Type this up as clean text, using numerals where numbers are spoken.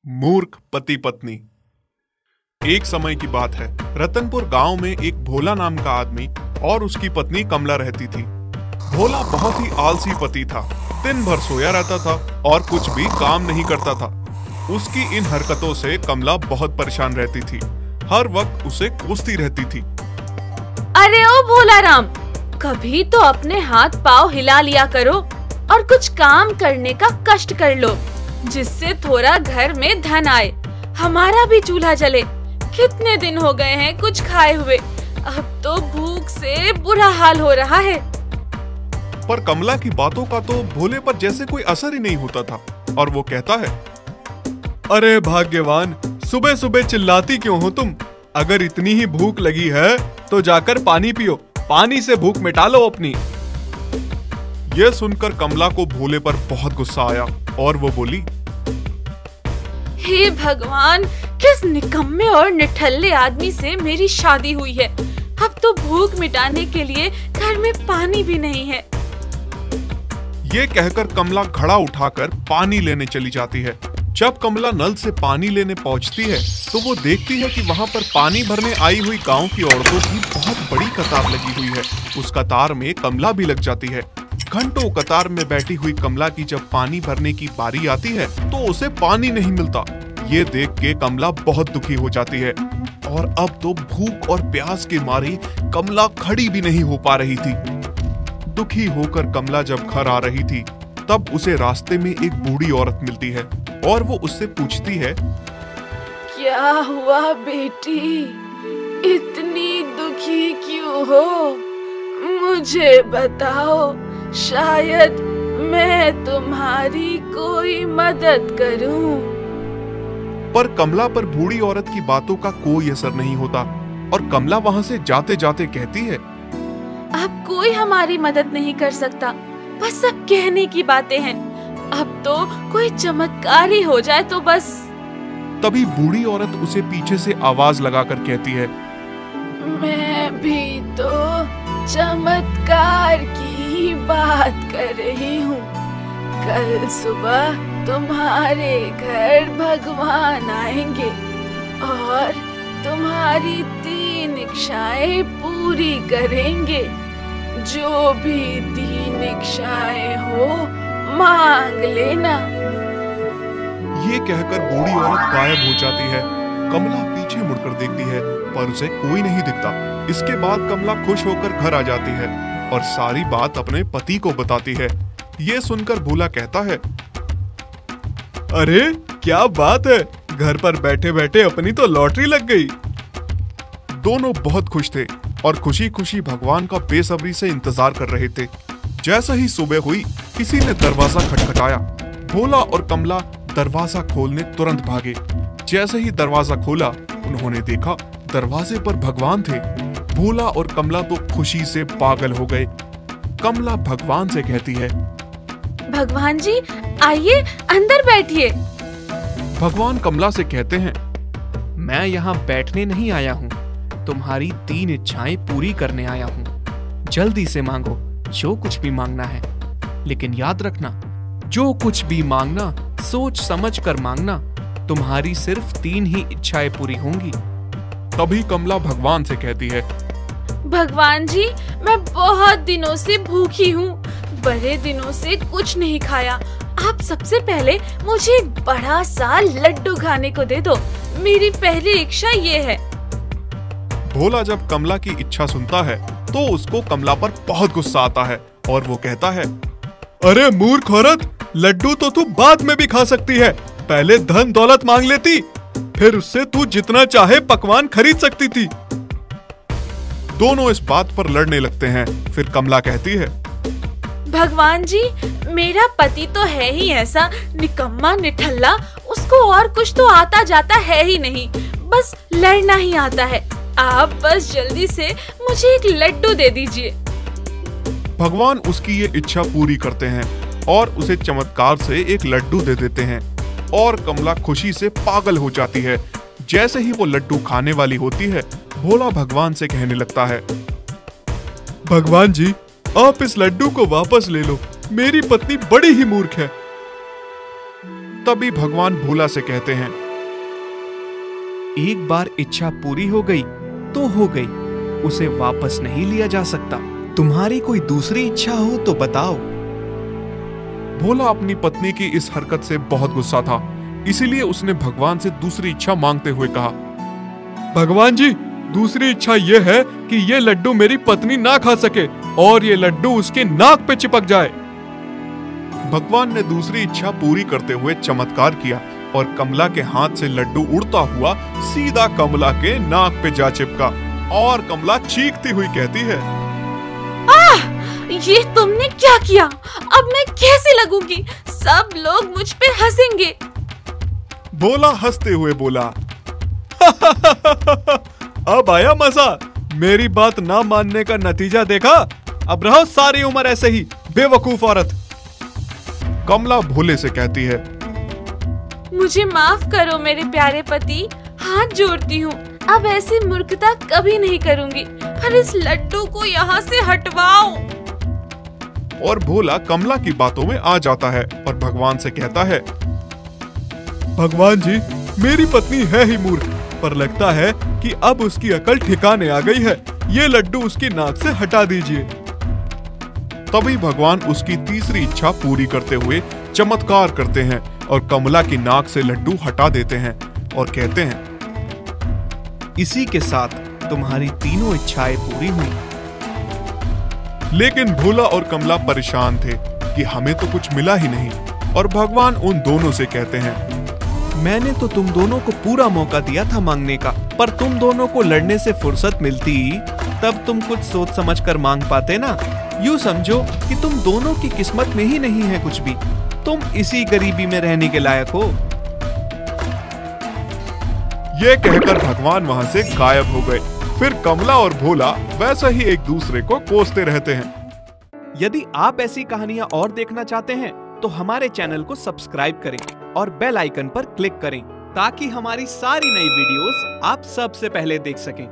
मूर्ख पति पत्नी। एक समय की बात है, रतनपुर गांव में एक भोला नाम का आदमी और उसकी पत्नी कमला रहती थी। भोला बहुत ही आलसी पति था, दिन भर सोया रहता था और कुछ भी काम नहीं करता था। उसकी इन हरकतों से कमला बहुत परेशान रहती थी, हर वक्त उसे कोसती रहती थी। अरे ओ भोला राम, कभी तो अपने हाथ पाँव हिला लिया करो और कुछ काम करने का कष्ट कर लो, जिससे थोड़ा घर में धन आए, हमारा भी चूल्हा जले। कितने दिन हो गए हैं कुछ खाए हुए, अब तो भूख से बुरा हाल हो रहा है। पर कमला की बातों का तो भोले पर जैसे कोई असर ही नहीं होता था और वो कहता है, अरे भाग्यवान, सुबह सुबह चिल्लाती क्यों हो तुम? अगर इतनी ही भूख लगी है तो जाकर पानी पियो, पानी से भूख मिटा लो अपनी। यह सुनकर कमला को भोले पर बहुत गुस्सा आया और वो बोली, हे भगवान, किस निकम्मे और निठल्ले आदमी से मेरी शादी हुई है। अब तो भूख मिटाने के लिए घर में पानी भी नहीं है। ये कहकर कमला घड़ा उठाकर पानी लेने चली जाती है। जब कमला नल से पानी लेने पहुंचती है तो वो देखती है कि वहां पर पानी भरने आई हुई गांव की औरतों की बहुत बड़ी कतार लगी हुई है। उस कतार में कमला भी लग जाती है। घंटों कतार में बैठी हुई कमला की जब पानी भरने की बारी आती है तो उसे पानी नहीं मिलता। ये देख के कमला बहुत दुखी हो जाती है और अब तो भूख और प्यास के मारे कमला खड़ी भी नहीं हो पा रही थी। दुखी होकर कमला जब घर आ रही थी तब उसे रास्ते में एक बूढ़ी औरत मिलती है और वो उससे पूछती है, क्या हुआ बेटी, इतनी दुखी क्यों हो? मुझे बताओ, शायद मैं तुम्हारी कोई मदद करूं। पर कमला पर बूढ़ी औरत की बातों का कोई असर नहीं होता और कमला वहां से जाते जाते कहती है, अब कोई हमारी मदद नहीं कर सकता, बस सब कहने की बातें हैं। अब तो कोई चमत्कार ही हो जाए तो बस। तभी बूढ़ी औरत उसे पीछे से आवाज लगाकर कहती है, मैं भी तो चमत्कार की बात कर रही हूँ। कल सुबह तुम्हारे घर भगवान आएंगे और तुम्हारी 3 इच्छाएं पूरी करेंगे। जो भी 3 इच्छाएं हो मांग लेना। ये कहकर बूढ़ी औरत गायब हो जाती है। कमला पीछे मुड़कर देखती है पर उसे कोई नहीं दिखता। इसके बाद कमला खुश होकर घर आ जाती है और सारी बात अपने पति को बताती है। ये सुनकर भोला कहता है, अरे क्या बात है, घर पर बैठे बैठे अपनी तो लॉटरी लग गई। दोनों बहुत खुश थे और खुशी खुशी भगवान का बेसब्री से इंतजार कर रहे थे। जैसा ही सुबह हुई, किसी ने दरवाजा खटखटाया। भोला और कमला दरवाजा खोलने तुरंत भागे। जैसे ही दरवाजा खोला, उन्होंने देखा दरवाजे पर भगवान थे। भोला और कमला तो खुशी से पागल हो गए। कमला भगवान से कहती है, भगवान जी, आइए अंदर बैठिए। भगवान कमला से कहते हैं, मैं यहाँ बैठने नहीं आया हूँ, तुम्हारी 3 इच्छाएं पूरी करने आया हूँ। जल्दी से मांगो जो कुछ भी मांगना है, लेकिन याद रखना, जो कुछ भी मांगना सोच समझ कर मांगना। तुम्हारी सिर्फ 3 ही इच्छाएं पूरी होंगी। तभी कमला भगवान से कहती है, भगवान जी, मैं बहुत दिनों से भूखी हूँ, बड़े दिनों से कुछ नहीं खाया। आप सबसे पहले मुझे एक बड़ा सा लड्डू खाने को दे दो। मेरी पहली इच्छा ये है। भोला जब कमला की इच्छा सुनता है तो उसको कमला पर बहुत गुस्सा आता है और वो कहता है, अरे मूर्ख औरत, लड्डू तो तू बाद में भी खा सकती है, पहले धन दौलत मांग लेती, फिर उससे तू जितना चाहे पकवान खरीद सकती थी। दोनों इस बात पर लड़ने लगते हैं। फिर कमला कहती है, भगवान जी, मेरा पति तो है ही ऐसा निकम्मा निठल्ला, उसको और कुछ तो आता जाता है ही नहीं, बस लड़ना ही आता है। आप बस जल्दी से मुझे एक लड्डू दे दीजिए। भगवान उसकी ये इच्छा पूरी करते हैं और उसे चमत्कार से एक लड्डू दे देते हैं और कमला खुशी से पागल हो जाती है। जैसे ही वो लड्डू खाने वाली होती है, भोला भगवान से कहने लगता है, भगवान जी, आप इस लड्डू को वापस ले लो, मेरी पत्नी बड़ी ही मूर्ख है। तभी भगवान भोला से कहते हैं, एक बार इच्छा पूरी हो गई तो हो गई, उसे वापस नहीं लिया जा सकता। तुम्हारी कोई दूसरी इच्छा हो तो बताओ। भोला अपनी पत्नी की इस हरकत से बहुत गुस्सा था, इसीलिए उसने भगवान से दूसरी इच्छा मांगते हुए कहा, भगवान जी, दूसरी इच्छा यह है कि ये लड्डू मेरी पत्नी ना खा सके और ये लड्डू उसके नाक पे चिपक जाए। भगवान ने दूसरी इच्छा पूरी करते हुए चमत्कार किया और कमला के हाथ से लड्डू उड़ता हुआ सीधा कमला के नाक पे जा चिपका और कमला चीखती हुई कहती है, ये तुमने क्या किया? अब मैं कैसे लगूंगी? सब लोग मुझ पे हंसेंगे। भोला हंसते हुए बोला, अब आया मजा। मेरी बात ना मानने का नतीजा देखा? अब रहो सारी उम्र ऐसे ही बेवकूफ औरत। कमला भोले से कहती है, मुझे माफ करो मेरे प्यारे पति, हाथ जोड़ती हूँ। अब ऐसी मूर्खता कभी नहीं करूंगी, पर इस लड्डू को यहाँ से हटवाओ। और भोला कमला की बातों में आ जाता है और भगवान से कहता है, भगवान जी, मेरी पत्नी है ही मूर्ख, पर लगता है कि अब उसकी अकल ठिकाने आ गई है। ये लड्डू उसकी नाक से हटा दीजिए। तभी भगवान उसकी तीसरी इच्छा पूरी करते हुए चमत्कार करते हैं और कमला की नाक से लड्डू हटा देते हैं और कहते हैं, इसी के साथ तुम्हारी तीनों इच्छाएं पूरी हुई। लेकिन भोला और कमला परेशान थे कि हमें तो कुछ मिला ही नहीं और भगवान उन दोनों से कहते हैं, मैंने तो तुम दोनों को पूरा मौका दिया था मांगने का, पर तुम दोनों को लड़ने से फुर्सत मिलती तब तुम कुछ सोच समझ कर मांग पाते ना। यूं समझो कि तुम दोनों की किस्मत में ही नहीं है कुछ भी, तुम इसी गरीबी में रहने के लायक हो। ये कहकर भगवान वहां से गायब हो गए। फिर कमला और भोला वैसा ही एक दूसरे को कोसते रहते हैं। यदि आप ऐसी कहानियां और देखना चाहते हैं तो हमारे चैनल को सब्सक्राइब करें और बेल आइकन पर क्लिक करें ताकि हमारी सारी नई वीडियोस आप सबसे पहले देख सकें।